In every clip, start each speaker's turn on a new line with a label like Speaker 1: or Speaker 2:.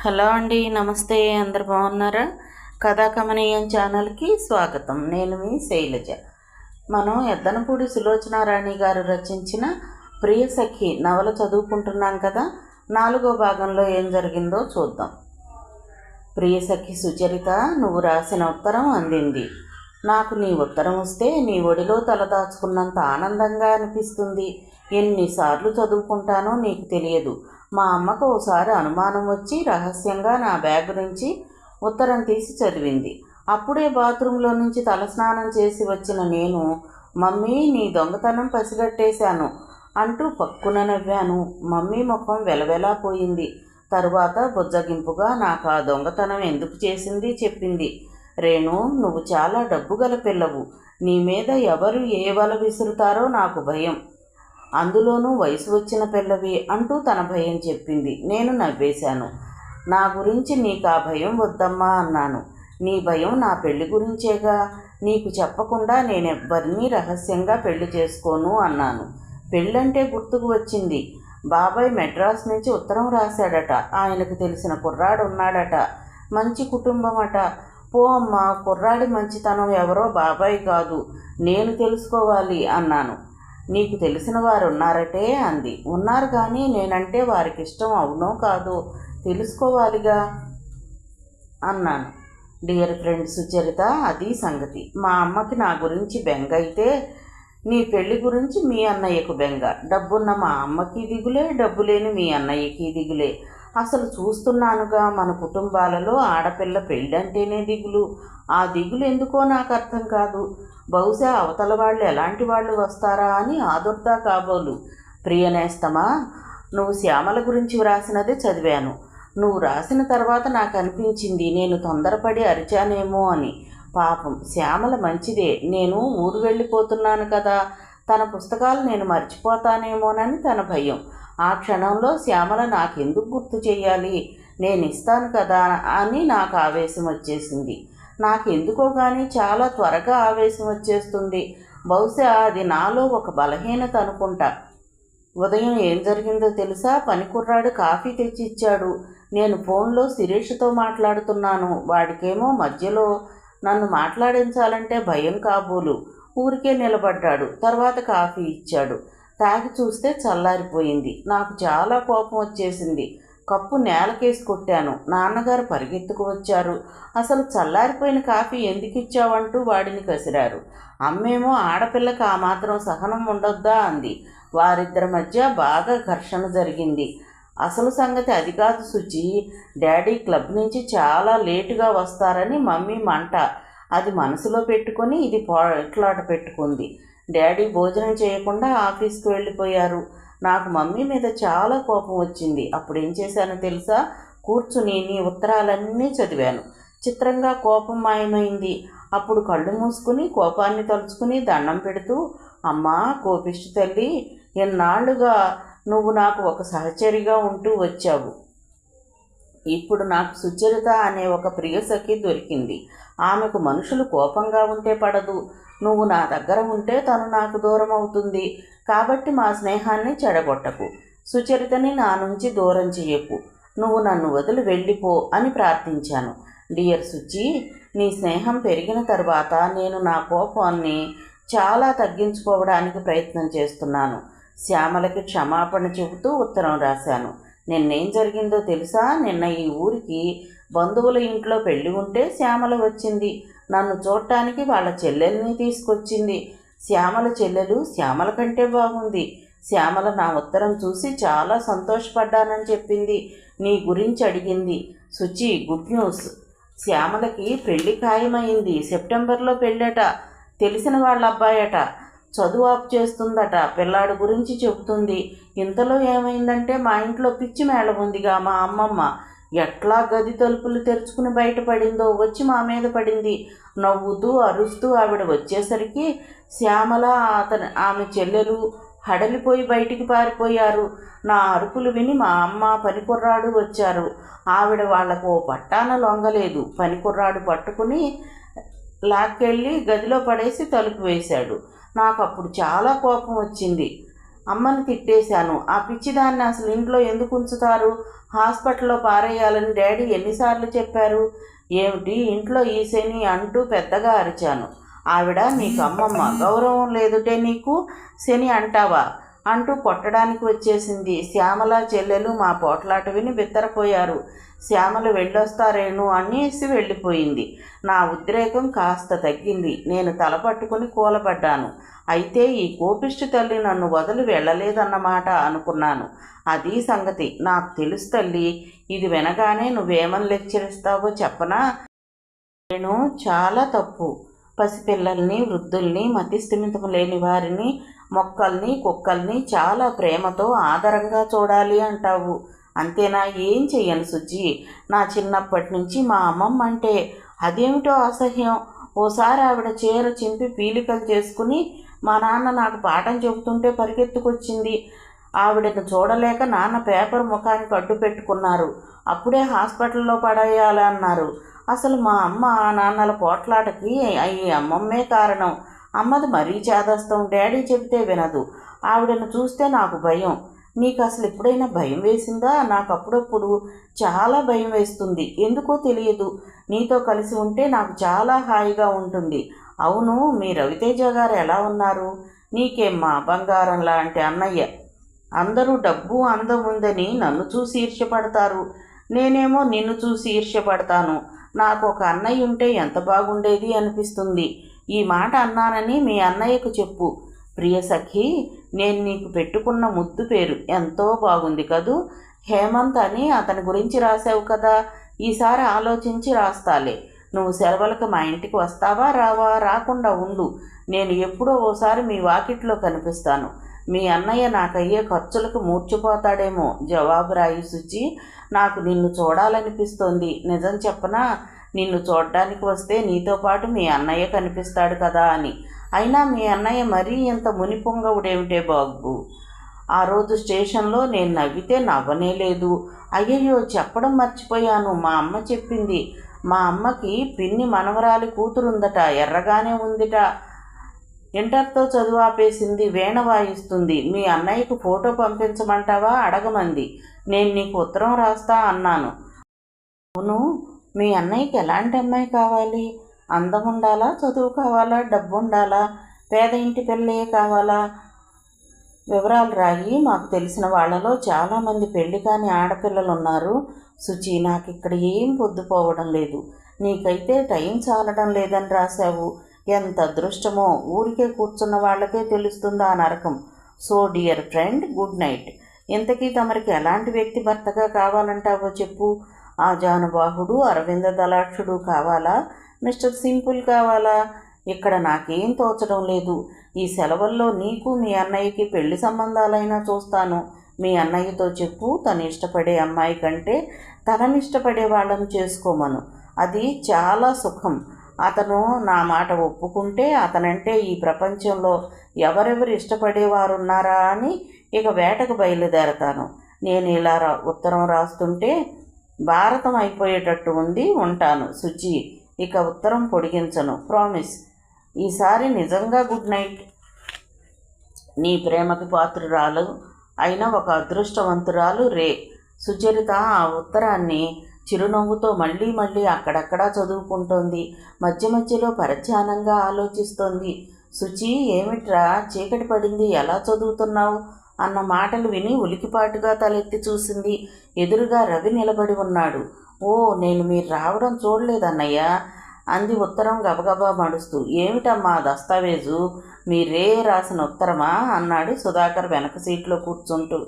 Speaker 1: Hello అండి, నమస్తే. అందరు బాగున్నారా? కథాకమనీయం ఛానల్కి స్వాగతం. నేను మీ శైలజ. మనం ఎద్దనపూడి సులోచనారాణి గారు రచించిన ప్రియసఖి నవల చదువుకుంటున్నాం కదా. 4వ భాగంలో ఏం జరిగిందో చూద్దాం. ప్రియసఖి సుచరిత, నువ్వు రాసిన ఉత్తరం అందింది. నాకు నీ ఉత్తరం వస్తే నీ ఒడిలో తలదాచుకున్నంత ఆనందంగా అనిపిస్తుంది. ఎన్నిసార్లు చదువుకుంటానో నీకు తెలియదు. మా అమ్మకు ఓసారి అనుమానం వచ్చి రహస్యంగా నా బ్యాగ్ నుంచి ఉత్తరం తీసి చదివింది. అప్పుడే బాత్రూంలో నుంచి తలస్నానం చేసి వచ్చిన నేను, మమ్మీ నీ దొంగతనం పసిగట్టేశాను అంటూ పక్కున నవ్వాను. మమ్మీ ముఖం వెలవెలా పోయింది. తరువాత బుజ్జగింపుగా నాకు ఆ దొంగతనం ఎందుకు చేసింది చెప్పింది. రేణు, నువ్వు చాలా డబ్బుగల పిల్లవు. నీ మీద ఎవరు ఏ వల విసురుతారో నాకు భయం. అందులోనూ వయసు వచ్చిన పిల్లవి అంటూ తన భయం చెప్పింది. నేను నవ్వేశాను. నా గురించి నీకు ఆ భయం వద్దమ్మా అన్నాను. నీ భయం నా పెళ్లి గురించేగా. నీకు చెప్పకుండా నేనెవ్వరినీ రహస్యంగా పెళ్లి చేసుకోను అన్నాను. పెళ్ళంటే గుర్తుకు వచ్చింది. బాబాయ్ మెడ్రాస్ నుంచి ఉత్తరం రాశాడట. ఆయనకు తెలిసిన కుర్రాడు ఉన్నాడట. మంచి కుటుంబం అట. పో అమ్మా, కుర్రాడి మంచితనం ఎవరో బాబాయ్ కాదు, నేను తెలుసుకోవాలి అన్నాను. నీకు తెలిసిన వారు ఉన్నారటే అంది. ఉన్నారు కానీ నేనంటే వారికి ఇష్టం అవునో కాదో తెలుసుకోవాలిగా అన్నాను. డియర్ ఫ్రెండ్ సుచరిత, అది సంగతి. మా అమ్మకి నా గురించి బెంగ అయితే నీ పెళ్లి గురించి మీ అన్నయ్యకు బెంగ. డబ్బున్న మా అమ్మకి దిగులే, డబ్బు లేని మీ అన్నయ్యకి దిగులే. అసలు చూస్తున్నానుగా మన కుటుంబాలలో ఆడపిల్ల పెళ్ళంటేనే దిగులు. ఆ దిగులు ఎందుకో నాకు అర్థం కాదు. బహుశా అవతల వాళ్ళు ఎలాంటి వాళ్ళు వస్తారా అని ఆదుర్దా కాబోలు. ప్రియనేస్తమా, నువ్వు శ్యామల గురించి వ్రాసినదే చదివాను. నువ్వు రాసిన తర్వాత నాకు అనిపించింది నేను తొందరపడి అరిచానేమో అని. పాపం శ్యామల మంచిదే. నేను ఊరు వెళ్ళిపోతున్నాను కదా, తన పుస్తకాలు నేను మర్చిపోతానేమోనని తన భయం. ఆ క్షణంలో శ్యామల నాకెందుకు గుర్తు చెయ్యాలి, నేను ఇస్తాను కదా అని నాకు ఆవేశం వచ్చేసింది. నాకెందుకో కానీ చాలా త్వరగా ఆవేశం వచ్చేస్తుంది. బహుశా అది నాలో ఒక బలహీనత అనుకుంటా. ఉదయం ఏం జరిగిందో తెలుసా? పనికుర్రాడు కాఫీ తెచ్చి ఇచ్చాడు. నేను ఫోన్లో శిరీష్తో మాట్లాడుతున్నాను. వాడికేమో మధ్యలో నన్ను మాట్లాడించాలంటే భయం కాబోలు. ఊరికే నిలబడ్డాడు. తర్వాత కాఫీ ఇచ్చాడు. తాగి చూస్తే చల్లారిపోయింది. నాకు చాలా కోపం వచ్చేసింది. కప్పు నేలకేసి కొట్టాను. నాన్నగారు పరిగెత్తుకు వచ్చారు. అసలు చల్లారిపోయిన కాఫీ ఎందుకు ఇచ్చావంటూ వాడిని కసిరారు. అమ్మేమో ఆడపిల్లకి ఆ మాత్రం సహనం ఉండొద్దా అంది. వారిద్దరి మధ్య బాగా ఘర్షణ జరిగింది. అసలు సంగతి అది కాదు సుచి. డాడీ క్లబ్ నుంచి చాలా లేటుగా వస్తారని మమ్మీ మంట. అది మనసులో పెట్టుకొని ఇది పోట్లాట పెట్టుకుంది. డాడీ భోజనం చేయకుండా ఆఫీస్కి వెళ్ళిపోయారు. నాకు మమ్మీ మీద చాలా కోపం వచ్చింది. అప్పుడు ఏం చేశానో తెలుసా? కూర్చుని నీ ఉత్తరాలన్నీ చదివాను. చిత్రంగా కోపం మాయమైంది. అప్పుడు కళ్ళు మూసుకుని కోపాన్ని తలుచుకుని దండం పెడుతూ, అమ్మా కోపిష్టి తల్లి, ఎన్నాళ్లుగా నువ్వు నాకు ఒక సహచరిగా ఉంటూ వచ్చావు. ఇప్పుడు నాకు సుచరిత అనే ఒక ప్రియసఖి దొరికింది. ఆమెకు మనుషులు కోపంగా ఉంటే పడదు. నువ్వు నా దగ్గర ఉంటే తను నాకు దూరం అవుతుంది. కాబట్టి మా స్నేహాన్ని చెడగొట్టకు. సుచరితని నా నుంచి దూరం చెయ్యకు. నువ్వు నన్ను వదిలి వెళ్ళిపో అని ప్రార్థించాను. డియర్ సుచి, నీ స్నేహం పెరిగిన తర్వాత నేను నా కోపాన్ని చాలా తగ్గించుకోవడానికి ప్రయత్నం చేస్తున్నాను. శ్యామలకి క్షమాపణ చెబుతూ ఉత్తరం రాశాను. నిన్నేం జరిగిందో తెలుసా? నిన్న ఈ ఊరికి బంధువుల ఇంట్లో పెళ్లి ఉంటే శ్యామల వచ్చింది. నన్ను చూడటానికి వాళ్ళ చెల్లెల్ని తీసుకొచ్చింది. శ్యామల చెల్లెలు శ్యామల కంటే బాగుంది. శ్యామల నా ఉత్తరం చూసి చాలా సంతోషపడ్డానని చెప్పింది. నీ గురించి అడిగింది. Suchi, good news. శ్యామలకి పెళ్లి ఖాయమైంది. సెప్టెంబర్లో పెళ్ళట. తెలిసిన వాళ్ళ అబ్బాయట. చదువు ఆపు చేస్తుందట. పిల్లాడు గురించి చెబుతుంది. ఇంతలో ఏమైందంటే మా ఇంట్లో పిచ్చి మేళం ఉందిగా మా అమ్మమ్మ. ఎట్లా గది తలుపులు తెరుచుకుని బయటపడిందో వచ్చి మా మీద పడింది. నవ్వుతూ అరుస్తూ ఆవిడ వచ్చేసరికి శ్యామల ఆమె చెల్లెలు హడలిపోయి బయటికి పారిపోయారు. నా అరుపులు విని మా అమ్మ పనికుర్రాడు వచ్చారు. ఆవిడ వాళ్లకు పట్టాన లొంగలేదు. పనికుర్రాడు పట్టుకుని లాక్కెళ్ళి గదిలో పడేసి తలుపు వేశాడు. నాకు అప్పుడు చాలా కోపం వచ్చింది. అమ్మని తిట్టేశాను. ఆ పిచ్చిదాన్ని అసలు ఇంట్లో ఎందుకు ఉంచుతారు? హాస్పిటల్లో పారేయాలని డాడీ ఎన్నిసార్లు చెప్పారు? ఏమిటి ఇంట్లో ఈ శని అంటూ పెద్దగా అరిచాను. ఆవిడ, నీకు అమ్మమ్మ గౌరవం లేదుటే నీకు శని అంటావా అంటూ కొట్టడానికి వచ్చేసింది. శ్యామల చెల్లెలు మా పోట్లాట విని బిత్తరపోయారు. శ్యామలు వెళ్ళొస్తారేను అనేసి వెళ్ళిపోయింది. నా ఉద్రేకం కాస్త తగ్గింది. నేను తల పట్టుకుని కూలబడ్డాను. అయితే ఈ కోపిష్టి తల్లి నన్ను వదిలి వెళ్ళలేదన్నమాట అనుకున్నాను. అది సంగతి. నాకు తెలుసు తల్లి. ఇది వినగానే నువ్వేమని లెక్చర్ ఇస్తావో చెప్పనా? నేను చాలా తప్పు. పసిపిల్లల్ని, వృద్ధుల్ని, మతిస్థిమితం లేని వారిని, మొక్కల్ని, కుక్కల్ని చాలా ప్రేమతో ఆదరంగా చూడాలి అంటావు. అంతేనా? ఏం చెయ్యను సుజ్జి. నా చిన్నప్పటి నుంచి మా అమ్మమ్మ అంటే అదేమిటో అసహ్యం. ఓసారి ఆవిడ చీర చింపి పీలికలు చేసుకుని మా నాన్న నాకు పాఠం చెబుతుంటే పరిగెత్తుకొచ్చింది. ఆవిడను చూడలేక నాన్న పేపర్ ముఖానికి అడ్డు పెట్టుకున్నారు. అప్పుడే హాస్పిటల్లో పడేయాలన్నారు. అసలు మా అమ్మ నాన్నల పోట్లాటకి ఈ అమ్మమ్మే కారణం. అమ్మది మరీ చేదస్తం. డాడీ చెబితే వినదు. ఆవిడను చూస్తే నాకు భయం. నీకు అసలు ఎప్పుడైనా భయం వేసిందా? నాకు అప్పుడప్పుడు చాలా భయం వేస్తుంది. ఎందుకో తెలియదు. నీతో కలిసి ఉంటే నాకు చాలా హాయిగా ఉంటుంది. అవును, మీ రవితేజ గారు ఎలా ఉన్నారు? నీకేమ్మా బంగారం లాంటి అన్నయ్య. అందరూ డబ్బు అందం ఉందని నన్ను చూసి ఈర్ష్యపడతారు. నేనేమో నిన్ను చూసి ఈర్ష్యపడతాను. నాకు ఒక అన్నయ్య ఉంటే ఎంత బాగుండేది అనిపిస్తుంది. ఈ మాట అన్నానని మీ అన్నయ్యకు చెప్పు. ప్రియసఖి, నేను నీకు పెట్టుకున్న ముద్దు పేరు ఎంతో బాగుంది కదూ. హేమంత్ అని అతని గురించి రాసావు కదా. ఈసారి ఆలోచించి రాస్తాలే. నువ్వు సెలవులకు మా ఇంటికి వస్తావా రావా? రాకుండా ఉండు. నేను ఎప్పుడో ఓసారి మీ వాకిట్లో కనిపిస్తాను. మీ అన్నయ్య నాకయ్యే ఖర్చులకు మూర్చిపోతాడేమో. జవాబు రాయి సుచి. నాకు నిన్ను చూడాలనిపిస్తోంది. నిజం చెప్పనా? నిన్ను చూడడానికి వస్తే నీతో పాటు మీ అన్నయ్య కనిపిస్తాడు కదా అని. అయినా మీ అన్నయ్య మరీ ఇంత మునిపొంగవుడేమిటే బాబు? ఆ రోజు స్టేషన్లో నేను నవ్వితే నవ్వనే లేదు. అయ్యయ్యో, చెప్పడం మర్చిపోయాను. మా అమ్మ చెప్పింది. మా అమ్మకి పిన్ని మనవరాలి కూతురుందట. ఎర్రగానే ఉందిట. ఇంటర్తో చదువు ఆపేసింది. వీణ వాయిస్తుంది. మీ అన్నయ్యకు ఫోటో పంపించమంటావా అడగమంది. నేను నీకు ఉత్తరం రాస్తా అన్నాను. అవును, మీ అన్నయ్యకి ఎలాంటి అమ్మాయి కావాలి? అందం ఉండాలా? చదువు కావాలా? డబ్బు ఉండాలా? పేద ఇంటి పిల్లే కావాలా? వివరాలు రాయి. మాకు తెలిసిన వాళ్ళలో చాలామంది పెళ్లి కాని ఆడపిల్లలు ఉన్నారు. సుచి, నాకు ఇక్కడ ఏం పొద్దుపోవడం లేదు. నీకైతే టైం చాలడం లేదని రాశావు. ఎంత అదృష్టమో. ఊరికే కూర్చున్న వాళ్ళకే తెలుస్తుందా ఆ నరకం. So dear friend, good night. ఇంతకీ తమరికి ఎలాంటి వ్యక్తి భర్తగా కావాలంటావో చెప్పు. ఆ జానుబాహుడు, అరవింద దళాక్షుడు కావాలా? మిస్టర్ సింపుల్ కావాలా? ఇక్కడ నాకేం తోచడం లేదు. ఈ సెలవుల్లో నీకు మీ అన్నయ్యకి పెళ్లి సంబంధాలైనా చూస్తాను. మీ అన్నయ్యతో చెప్పు, తను ఇష్టపడే అమ్మాయి కంటే తననిష్టపడే వాళ్ళను చేసుకోమను. అది చాలా సుఖం. అతను నా మాట ఒప్పుకుంటే అతనంటే ఈ ప్రపంచంలో ఎవరెవరు ఇష్టపడేవారున్నారా అని ఇక వేటకు బయలుదేరతాను. నేను ఇలా ఉత్తరం రాస్తుంటే భారతం అయిపోయేటట్టు ఉంది. ఉంటాను సుచి. ఇక ఉత్తరం పొడిగించను. ప్రామిస్. ఈసారి నిజంగా గుడ్ నైట్. నీ ప్రేమకి పాత్రురాలు అయిన ఒక అదృష్టవంతురాలు రే. సుచరిత ఆ ఉత్తరాన్ని చిరునవ్వుతో మళ్ళీ మళ్ళీ అక్కడక్కడా చదువుకుంటోంది. మధ్య మధ్యలో పరధ్యానంగా ఆలోచిస్తోంది. సుచి, ఏమిట్రా చీకటి పడింది, ఎలా చదువుతున్నావు అన్న మాటలు విని ఉలికిపాటుగా తలెత్తి చూసింది. ఎదురుగా రవి నిలబడి ఉన్నాడు. ఓ, నేను మీరు రావడం చూడలేదన్నయ్య అంది ఉత్తరం గబగబా మడుస్తూ. ఏమిటమ్మా దస్తావేజు? మీరే రాసిన ఉత్తరమా అన్నాడు సుధాకర్ వెనక సీట్లో కూర్చుంటూ.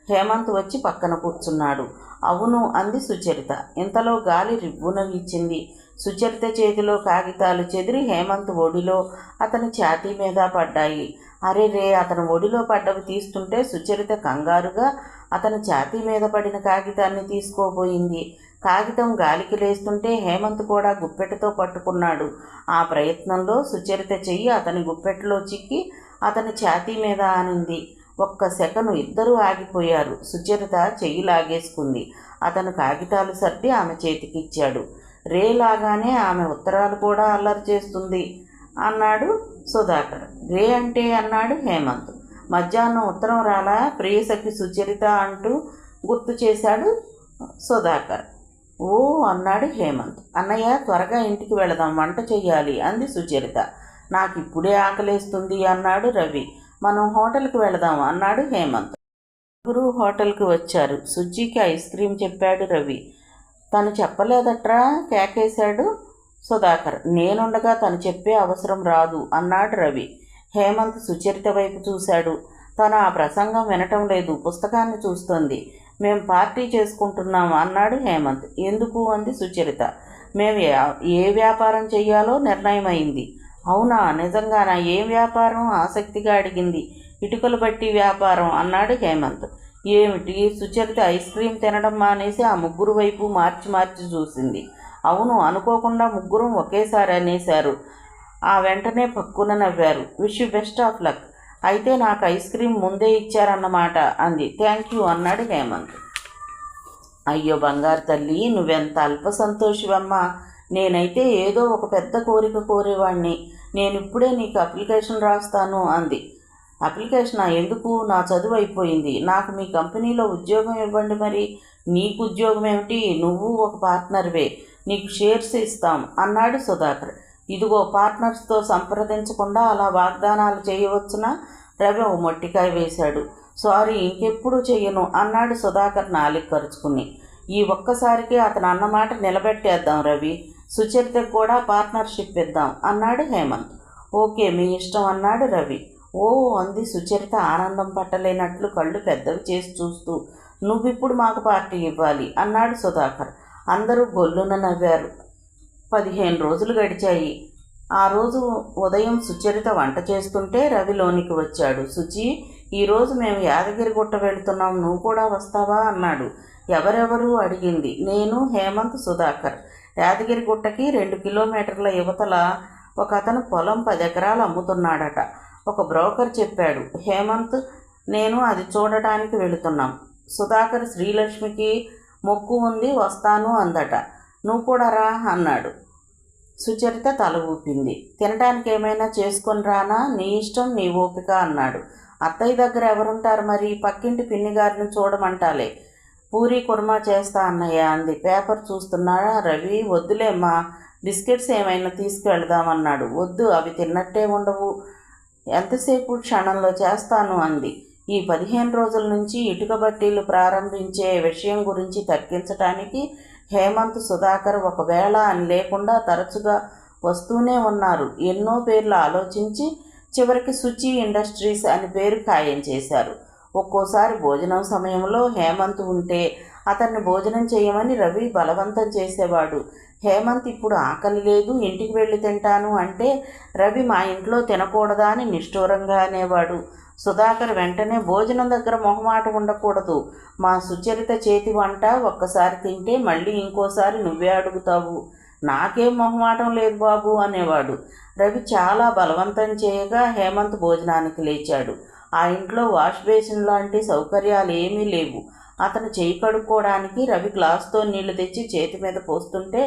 Speaker 1: హేమంత్ వచ్చి పక్కన కూర్చున్నాడు. అవును అంది సుచరిత. ఇంతలో గాలి రివ్వున ఇచ్చింది. సుచరిత చేతిలో కాగితాలు చెదిరి హేమంత్ ఒడిలో, అతని ఛాతీ మీద పడ్డాయి. అరే రే, అతను ఒడిలో పడ్డవి తీస్తుంటే సుచరిత కంగారుగా అతని ఛాతీ మీద పడిన కాగితాన్ని తీసుకోబోయింది. కాగితం గాలికి లేస్తుంటే హేమంత్ కూడా గుప్పెటతో పట్టుకున్నాడు. ఆ ప్రయత్నంలో సుచరిత చెయ్యి అతని గుప్పెట్లో చిక్కి అతని ఛాతీ మీద ఆనింది. ఒక్క సెకను ఇద్దరూ ఆగిపోయారు. సుచరిత చెయ్యి లాగేసుకుంది. అతను కాగితాలు సర్ది ఆమె చేతికిచ్చాడు. రే లాగానే ఆమె ఉత్తరాలు కూడా అల్లరి చేస్తుంది అన్నాడు సుధాకర్. రే అంటే అన్నాడు హేమంత్. మధ్యాహ్నం ఉత్తరం రాలా ప్రియసఖి సుచరిత అంటూ గుర్తు చేశాడు సుధాకర్. ఓ అన్నాడు హేమంత్. అన్నయ్య త్వరగా ఇంటికి వెళదాం, వంట చెయ్యాలి అంది సుచరిత. నాకు ఇప్పుడే ఆకలేస్తుంది అన్నాడు రవి. మనం హోటల్కి వెళదాం అన్నాడు హేమంత్. ముగ్గురు హోటల్కి వచ్చారు. సుజ్జికి ఐస్ క్రీం చెప్పాడు రవి. తను చెప్పలేదట్రా కేకేశాడు సుధాకర్. నేనుండగా తను చెప్పే అవసరం రాదు అన్నాడు రవి. హేమంత్ సుచరిత వైపు చూశాడు. తను ఆ ప్రసంగం వినటం లేదు, పుస్తకాన్ని చూస్తోంది. మేం పార్టీ చేసుకుంటున్నాం అన్నాడు హేమంత్. ఎందుకు అంది సుచరిత. మేము ఏ వ్యాపారం చెయ్యాలో నిర్ణయమైంది. అవునా, నిజంగానా? ఏం వ్యాపారం ఆసక్తిగా అడిగింది. ఇటుకలు బట్టి వ్యాపారం అన్నాడు హేమంత్. ఏమిటి? సుచరిత ఐస్ క్రీం తినడం మానేసి ఆ ముగ్గురు వైపు మార్చి మార్చి చూసింది. అవును, అనుకోకుండా ముగ్గురం ఒకేసారి అనేశారు. ఆ వెంటనే పక్కున నవ్వారు. Wish you best of luck. అయితే నాకు ఐస్ క్రీం ముందే ఇచ్చారన్నమాట అంది. థ్యాంక్ యూ అన్నాడు హేమంత్. అయ్యో బంగారు తల్లి, నువ్వెంత అల్ప సంతోషివమ్మా. నేనైతే ఏదో ఒక పెద్ద కోరిక కోరేవాణ్ణి. నేనిప్పుడే నీకు అప్లికేషన్ రాస్తాను అంది. అప్లికేషనా? ఎందుకు? నా చదువు అయిపోయింది. నాకు మీ కంపెనీలో ఉద్యోగం ఇవ్వండి. మరి నీకు ఉద్యోగం ఏమిటి? నువ్వు ఒక పార్ట్నర్వే, నీకు షేర్స్ ఇస్తాం అన్నాడు సుధాకర్. ఇదిగో, పార్ట్నర్స్తో సంప్రదించకుండా అలా వాగ్దానాలు చేయవచ్చునా? రవి ఓ మొట్టికాయ వేశాడు. సారీ, ఇంకెప్పుడు చెయ్యను అన్నాడు సుధాకర్ నాలిక ఖర్చుకుని. ఈ ఒక్కసారికి అతను అన్నమాట నిలబెట్టేద్దాం రవి. సుచరితకు కూడా పార్ట్నర్షిప్ ఇద్దాం అన్నాడు హేమంత్. ఓకే, మీ ఇష్టం అన్నాడు రవి. ఓ అంది సుచరిత ఆనందం పట్టలేనట్లు కళ్ళు పెద్దవి చేసి చూస్తూ. నువ్విప్పుడు మాకు పార్టీ ఇవ్వాలి అన్నాడు సుధాకర్. అందరూ గొల్లున నవ్వారు. 15 రోజులు గడిచాయి. ఆ రోజు ఉదయం సుచరిత వంట చేస్తుంటే రవి లోనికి వచ్చాడు. సుచి, ఈరోజు మేము యాదగిరిగుట్ట వెళుతున్నాం, నువ్వు కూడా వస్తావా అన్నాడు. ఎవరెవరు అడిగింది. నేను, హేమంత్, సుధాకర్. యాదగిరిగుట్టకి 2 కిలోమీటర్ల యువతల ఒక అతను పొలం 10 ఎకరాలు అమ్ముతున్నాడట. ఒక బ్రోకర్ చెప్పాడు. హేమంత్, నేను అది చూడటానికి వెళుతున్నాం. సుధాకర్ శ్రీలక్ష్మికి మొక్కు ఉంది, వస్తాను అందట. నువ్వు కూడా రా అన్నాడు. సుచరిత తల ఊపింది. తినడానికి ఏమైనా చేసుకొని రానా? నీ ఇష్టం, నీ ఓపిక అన్నాడు. అత్తయ్య దగ్గర ఎవరుంటారు మరి? పక్కింటి పిన్ని గారిని చూడమంటాలే. పూరీ కుర్మా చేస్తా అన్నయ్య అంది. పేపర్ చూస్తున్నాడా రవి? వద్దులేమ్మా, బిస్కెట్స్ ఏమైనా తీసుకువెళదామన్నాడు. వద్దు, అవి తిన్నట్టే ఉండవు. ఎంతసేపు? క్షణంలో చేస్తాను అంది. ఈ 15 రోజుల నుంచి ఇటుక బట్టీలు ప్రారంభించే విషయం గురించి తర్కించటానికి హేమంత్, సుధాకర్ ఒకవేళ అని లేకుండా తరచుగా వస్తూనే ఉన్నారు. ఎన్నో పేర్లు ఆలోచించి చివరికి సుచి ఇండస్ట్రీస్ అని పేరు ఖాయం చేశారు. ఒక్కోసారి భోజనం సమయంలో హేమంత్ ఉంటే అతన్ని భోజనం చేయమని రవి బలవంతం చేసేవాడు. హేమంత్ ఇప్పుడు ఆకలి లేదు, ఇంటికి వెళ్ళి తింటాను అంటే రవి మా ఇంట్లో తినకూడదా అని నిష్ఠూరంగా అనేవాడు. సుధాకర్ వెంటనే భోజనం దగ్గర మొహమాట ఉండకూడదు, మా సుచరిత చేతి వంట ఒక్కసారి తింటే మళ్ళీ ఇంకోసారి నువ్వే అడుగుతావు, నాకేం మొహమాటం లేదు బాబు అనేవాడు. రవి చాలా బలవంతం చేయగా హేమంత్ భోజనానికి లేచాడు. ఆ ఇంట్లో వాష్ బేసిన్ లాంటి సౌకర్యాలు ఏమీ లేవు. అతను చేయి కడుక్కోవడానికి రవి గ్లాసుతో నీళ్లు తెచ్చి చేతి మీద పోస్తుంటే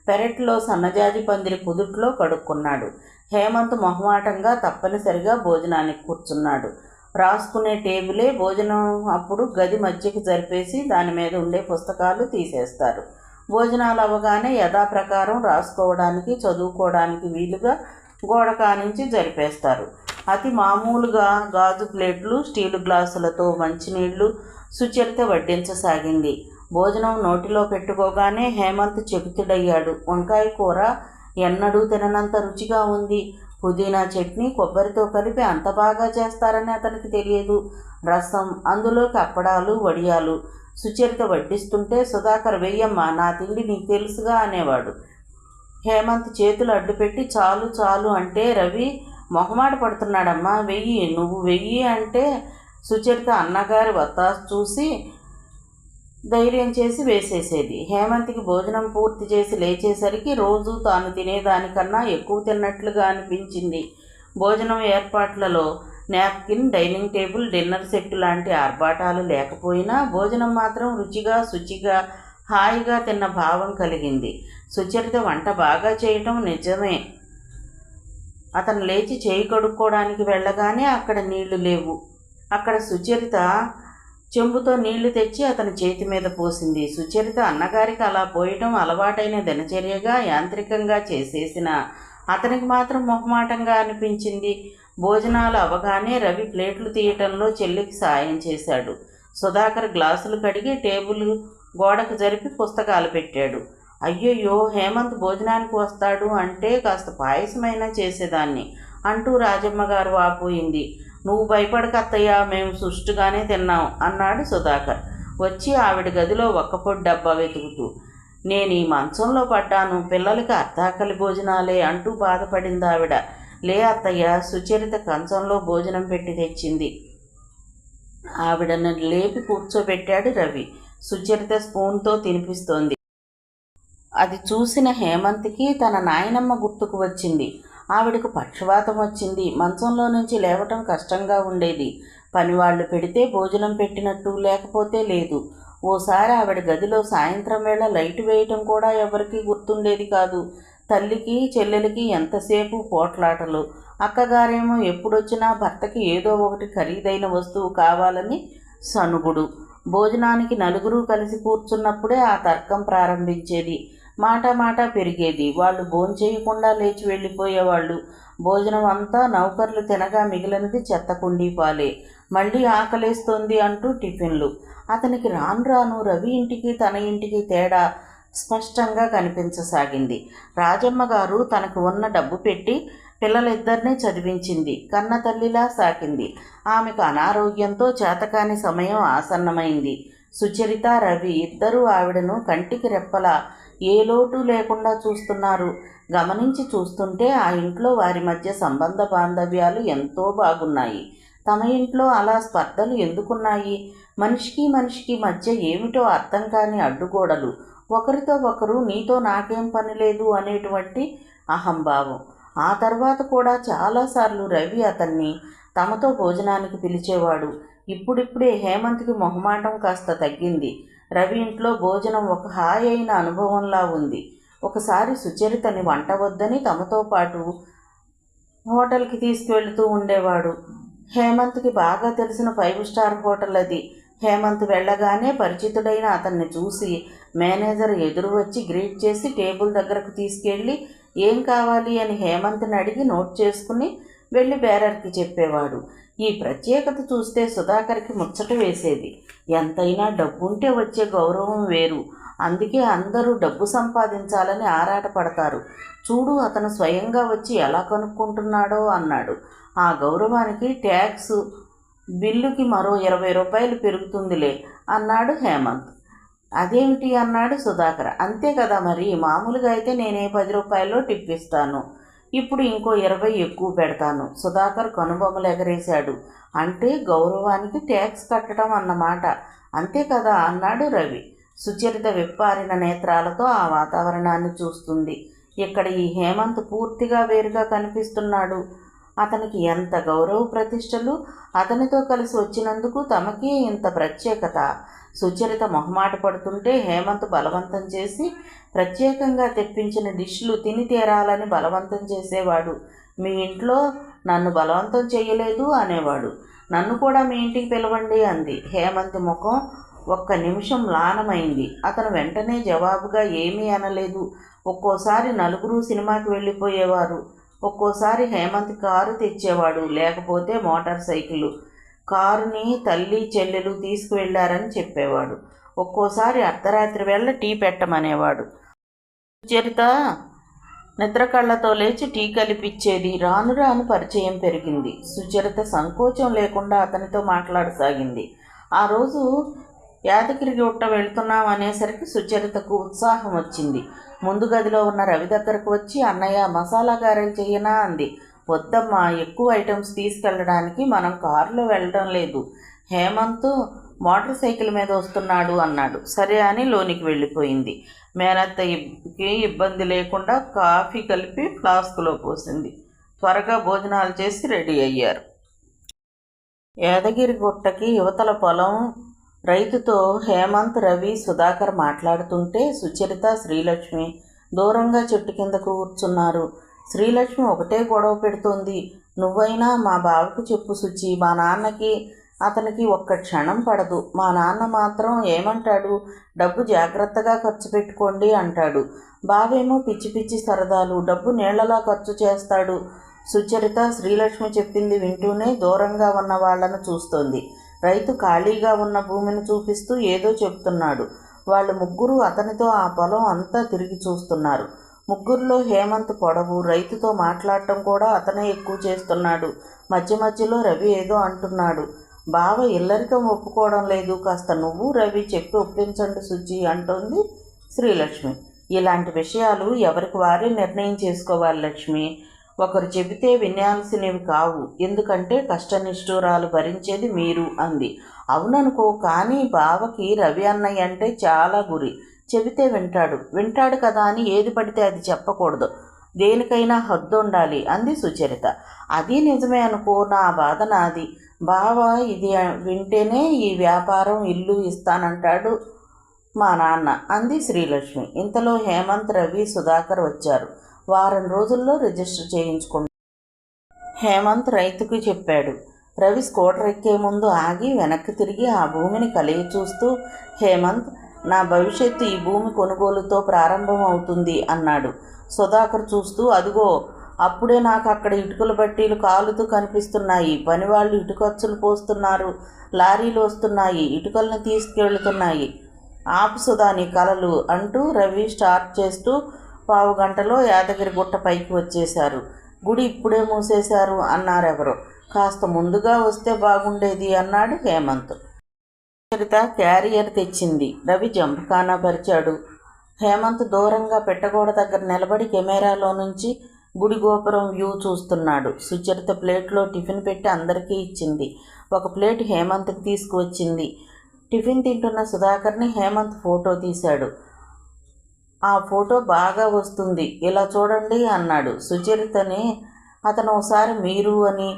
Speaker 1: పెరట్లో సన్నజాజి పందిరి కుదుట్లో కడుక్కున్నాడు. హేమంత్ మొహమాటంగా తప్పనిసరిగా భోజనానికి కూర్చున్నాడు. రాసుకునే టేబులే భోజనం అప్పుడు గది మధ్యకి జరిపేసి దాని మీద ఉండే పుస్తకాలు తీసేస్తారు. భోజనాలు అవ్వగానే యథాప్రకారం రాసుకోవడానికి, చదువుకోవడానికి వీలుగా గోడ కానించి జరిపేస్తారు. అతి మామూలుగా గాజు ప్లేట్లు, స్టీలు గ్లాసులతో మంచినీళ్లు సుచరిత వడ్డించసాగింది. భోజనం నోటిలో పెట్టుకోగానే హేమంత్ చెకుతుడయ్యాడు. వంకాయ కూర ఎన్నడూ తిననంత రుచిగా ఉంది. పుదీనా చట్నీ కొబ్బరితో కలిపి అంత బాగా చేస్తారని అతనికి తెలియదు. రసం, అందులోకి అప్పడాలు, వడియాలు. సుచరిత వడ్డిస్తుంటే సుధాకర్ వెయ్యమ్మా, నా తిండి నీకు తెలుసుగా అనేవాడు. హేమంత్ చేతులు అడ్డుపెట్టి చాలు చాలు అంటే రవి మొహమాట పడుతున్నాడమ్మా, వెయ్యి, నువ్వు వెయ్యి అంటే సుచరిత అన్నగారి వత్తాసు చూసి ధైర్యం చేసి వేసేసేది. హేమంత్కి భోజనం పూర్తి చేసి లేచేసరికి రోజు తాను తినేదానికన్నా ఎక్కువ తిన్నట్లుగా అనిపించింది. భోజనం ఏర్పాట్లలో napkin, dining table, dinner set లాంటి ఆర్భాటాలు లేకపోయినా భోజనం మాత్రం రుచిగా, శుచిగా, హాయిగా తిన్న భావం కలిగింది. సుచరిత వంట బాగా చేయటం నిజమే. అతను లేచి చేయి కడుక్కోవడానికి వెళ్ళగానే అక్కడ నీళ్లు లేవు. అక్కడ సుచరిత చెంబుతో నీళ్లు తెచ్చి అతని చేతి మీద పోసింది. సుచరిత అన్నగారికి అలా పోయటం అలవాటైన దినచర్యగా యాంత్రికంగా చేసేసిన అతనికి మాత్రం మొహమాటంగా అనిపించింది. భోజనాలు అవగానే రవి ప్లేట్లు తీయటంలో చెల్లికి సాయం చేశాడు. సుధాకర్ గ్లాసులు కడిగి టేబుల్ గోడకు జరిపి పుస్తకాలు పెట్టాడు. అయ్యయ్యో, హేమంత్ భోజనానికి వస్తాడు అంటే కాస్త పాయసమైనా చేసేదాన్ని అంటూ రాజమ్మ గారు వాపోయింది. నువ్వు భయపడకత్తయ్యా, మేము సుష్టుగానే తిన్నాం అన్నాడు సుధాకర్ వచ్చి ఆవిడ గదిలో ఒక్కపొడి డబ్బా వెతుకుతూ. నేను ఈ మంచంలో పడ్డాను, పిల్లలకి అర్ధాకలి భోజనాలే అంటూ బాధపడింది ఆవిడ. లే అత్తయ్య, సుచరిత కంచంలో భోజనం పెట్టి తెచ్చింది. ఆవిడను లేపి కూర్చోబెట్టాడు రవి. సుచరిత స్పూన్తో తినిపిస్తోంది. అది చూసిన హేమంత్కి తన నాయనమ్మ గుర్తుకు వచ్చింది. ఆవిడకు పక్షవాతం వచ్చింది. మంచంలో నుంచి లేవటం కష్టంగా ఉండేది. పనివాళ్లు పెడితే భోజనం పెట్టినట్టు, లేకపోతే లేదు. ఓసారి ఆవిడ గదిలో సాయంత్రం వేళ లైట్ వేయటం కూడా ఎవరికీ గుర్తుండేది కాదు. తల్లికి చెల్లెలికి ఎంతసేపు పోట్లాటలు. అక్కగారేమో ఎప్పుడొచ్చినా భర్తకి ఏదో ఒకటి ఖరీదైన వస్తువు కావాలని సనుగుడు. భోజనానికి నలుగురు కలిసి కూర్చున్నప్పుడే ఆ తర్కం ప్రారంభించేది. మాట పెరిగేది. వాళ్ళు భోంచేయకుండా లేచి వెళ్ళిపోయేవాళ్ళు. భోజనం అంతా నౌకర్లు తినగా మిగిలినది చెత్తకుండీ పాలే. మళ్ళీ ఆకలేస్తోంది అంటూ టిఫిన్లు. అతనికి రాను రాను రవి ఇంటికి తన ఇంటికి తేడా స్పష్టంగా కనిపించసాగింది. రాజమ్మ గారు తనకు ఉన్న డబ్బు పెట్టి పిల్లలిద్దరినీ చదివించింది. కన్న తల్లిలా సాకింది. ఆమెకు అనారోగ్యంతో చేతకాని సమయం ఆసన్నమైంది. సుచరిత, రవి ఇద్దరూ ఆవిడను కంటికి రెప్పలా ఏ లోటు లేకుండా చూస్తున్నారు. గమనించి చూస్తుంటే ఆ ఇంట్లో వారి మధ్య సంబంధ బాంధవ్యాలు ఎంతో బాగున్నాయి. తమ ఇంట్లో అలా స్పర్ధలు ఎందుకున్నాయి? మనిషికి మధ్య ఏమిటో అర్థం కాని అడ్డుగోడలు. ఒకరితో ఒకరు నీతో నాకేం పని లేదు అనేటువంటి అహంభావం. ఆ తర్వాత కూడా చాలాసార్లు రవి అతన్ని తమతో భోజనానికి పిలిచేవాడు. ఇప్పుడిప్పుడే హేమంత్కి మొహమాటం కాస్త తగ్గింది. రవి ఇంట్లో భోజనం ఒక హాయి అయిన అనుభవంలా ఉంది. ఒకసారి సుచరితని వంట వద్దని తమతో పాటు హోటల్కి తీసుకువెళుతూ ఉండేవాడు. హేమంత్కి బాగా తెలిసిన 5 స్టార్ హోటల్ అది. హేమంత్ వెళ్ళగానే పరిచితుడైన అతన్ని చూసి మేనేజర్ ఎదురు వచ్చి గ్రీట్ చేసి టేబుల్ దగ్గరకు తీసుకెళ్ళి ఏం కావాలి అని హేమంత్ని అడిగి నోట్ చేసుకుని వెళ్ళి బేరర్కి చెప్పేవాడు. ఈ ప్రత్యేకత చూస్తే సుధాకర్కి ముచ్చట వేసేది. ఎంతైనా డబ్బుంటే వచ్చే గౌరవం వేరు. అందుకే అందరూ డబ్బు సంపాదించాలని ఆరాటపడతారు. చూడు, అతను స్వయంగా వచ్చి ఎలా కనుక్కుంటున్నాడో అన్నాడు. ఆ గౌరవానికి ట్యాక్స్ బిల్లుకి మరో 20 రూపాయలు పెరుగుతుందిలే అన్నాడు హేమంత్. అదేమిటి అన్నాడు సుధాకర్. అంతే కదా మరి, మామూలుగా అయితే నేనే 10 రూపాయల్లో టిప్ ఇస్తాను, ఇప్పుడు ఇంకో 20 ఎక్కువ పెడతాను. సుధాకర్ కనుబొమ్మలు ఎగరేశాడు. అంటే గౌరవానికి ట్యాక్స్ కట్టడం అన్నమాట, అంతే కదా అన్నాడు రవి. సుచరిత విప్పారిన నేత్రాలతో ఆ వాతావరణాన్ని చూస్తుంది. ఇక్కడ ఈ హేమంత్ పూర్తిగా వేరుగా కనిపిస్తున్నాడు. అతనికి ఎంత గౌరవ ప్రతిష్టలు. అతనితో కలిసి వచ్చినందుకు తమకి ఇంత ప్రత్యేకత. సుచరిత మొహమాట పడుతుంటే హేమంత్ బలవంతం చేసి ప్రత్యేకంగా తెప్పించిన డిష్లు తిని తీరాలని బలవంతం చేసేవాడు. మీ ఇంట్లో నన్ను బలవంతం చేయలేదు అనేవాడు. నన్ను కూడా మీ ఇంటికి పిలవండి అంది. హేమంత్ ముఖం ఒక్క నిమిషం మ్లానమైంది. అతను వెంటనే జవాబుగా ఏమీ అనలేదు. ఒక్కోసారి నలుగురు సినిమాకి వెళ్ళిపోయేవారు. ఒక్కోసారి హేమంత్ కారు తెచ్చేవాడు, లేకపోతే మోటార్ సైకిల్. కారుని తల్లి చెల్లెలు తీసుకువెళ్లారని చెప్పేవాడు. ఒక్కోసారి అర్ధరాత్రి వేళ టీ పెట్టమనేవాడు. సుచరిత నిద్ర కళ్ళతో లేచి టీ కలిపిచ్చేది. రాను రాను పరిచయం పెరిగింది. సుచరిత సంకోచం లేకుండా అతనితో మాట్లాడసాగింది. ఆ రోజు యాదగిరిగుట్ట వెళ్తున్నాం అనేసరికి సుచరితకు ఉత్సాహం వచ్చింది. ముందు గదిలో ఉన్న రవి దగ్గరకు వచ్చి అన్నయ్య మసాలా గారెలు చెయ్యనా అంది. వద్దమ్మా, ఎక్కువ ఐటమ్స్ తీసుకెళ్ళడానికి మనం కారులో వెళ్ళడం లేదు, హేమంత్ మోటార్ సైకిల్ మీద వస్తున్నాడు అన్నాడు. సరే అని లోనికి వెళ్ళిపోయింది. మేనత్తకి ఇబ్బంది లేకుండా కాఫీ కలిపి ఫ్లాస్క్లో పోసింది. త్వరగా భోజనాలు చేసి రెడీ అయ్యారు. యాదగిరిగుట్టకి యువతల పొలం రైతుతో హేమంత్, రవి, సుధాకర్ మాట్లాడుతుంటే సుచరిత, శ్రీలక్ష్మి దూరంగా చెట్టు కింద కూర్చున్నారు. శ్రీలక్ష్మి ఒకటే గొడవ పెడుతోంది. నువ్వైనా మా బావకు చెప్పు సుచి, మా నాన్నకి అతనికి ఒక్క క్షణం పడదు. మా నాన్న మాత్రం ఏమంటాడు, డబ్బు జాగ్రత్తగా ఖర్చు పెట్టుకోండి అంటాడు. బావేమో పిచ్చి పిచ్చి సరదాలు, డబ్బు నీళ్లలా ఖర్చు చేస్తాడు. సుచరిత శ్రీలక్ష్మి చెప్పింది వింటూనే దూరంగా ఉన్న వాళ్లను చూస్తోంది. రైతు ఖాళీగా ఉన్న భూమిని చూపిస్తూ ఏదో చెప్తున్నాడు. వాళ్ళు ముగ్గురు అతనితో ఆ పొలం అంతా తిరిగి చూస్తున్నారు. ముగ్గురులో హేమంత్ పొడవు, రైతుతో మాట్లాడటం కూడా అతనే ఎక్కువ చేస్తున్నాడు. మధ్య మధ్యలో రవి ఏదో అంటున్నాడు. బావ ఇల్లరికం ఒప్పుకోవడం లేదు, కాస్త నువ్వు రవి చెప్పి ఒప్పించండి సుచి అంటోంది శ్రీలక్ష్మి. ఇలాంటి విషయాలు ఎవరికి వారే నిర్ణయం చేసుకోవాలి లక్ష్మి. ఒకరు చెబితే వినాల్సినవి కావు, ఎందుకంటే కష్టనిష్ఠూరాలు భరించేది మీరు అంది. అవుననుకో, కానీ బావకి రవి అన్నయ్య అంటే చాలా గురి. చెబితే వింటాడు కదా అని ఏది పడితే అది చెప్పకూడదు, దేనికైనా హద్దు ఉండాలి అంది సుచరిత. అది నిజమే అనుకో, నా బాధ నాది. బావ ఇది వింటేనే ఈ వ్యాపారం ఇల్లు ఇస్తానంటాడు మా నాన్న అంది శ్రీలక్ష్మి. ఇంతలో హేమంత్, రవి, సుధాకర్ వచ్చారు. వారం రోజుల్లో రిజిస్టర్ చేయించుకుంటాడు. హేమంత్ రైతుకు చెప్పాడు. రవి స్కూటర్ ఎక్కే ముందు ఆగి వెనక్కి తిరిగి ఆ భూమిని కలిగి చూస్తూ, హేమంత్, నా భవిష్యత్తు ఈ భూమి కొనుగోలుతో ప్రారంభం అవుతుంది అన్నాడు. సుధాకర్ చూస్తూ, అదిగో అప్పుడే నాకు అక్కడ ఇటుకల బట్టీలు కాలుతూ కనిపిస్తున్నాయి. పనివాళ్ళు ఇటుకచ్చులు పోస్తున్నారు, లారీలు వస్తున్నాయి, ఇటుకలను తీసుకెళ్తున్నాయి. ఆపు సుధా నీ కలలు అంటూ రవి స్టార్ట్ చేస్తూ 15 గంటలో యాదగిరి గుట్ట పైకి వచ్చేశారు. గుడి ఇప్పుడే మూసేశారు అన్నారెవరో. కాస్త ముందుగా వస్తే బాగుండేది అన్నాడు హేమంత్. సుచరిత క్యారియర్ తెచ్చింది. రవి జంపకానా పరిచాడు. హేమంత్ దూరంగా పెట్టగోడ దగ్గర నిలబడి కెమెరాలో నుంచి గుడి గోపురం వ్యూ చూస్తున్నాడు. సుచరిత ప్లేట్లో టిఫిన్ పెట్టి అందరికీ ఇచ్చింది. ఒక ప్లేట్ హేమంత్కి తీసుకువచ్చింది. టిఫిన్ తింటున్న సుధాకర్ని హేమంత్ ఫోటో తీశాడు. ఆ ఫోటో బాగా వస్తుంది, ఇలా చూడండి అన్నాడు. సుచరితని అతను ఓసారి మీరు అని,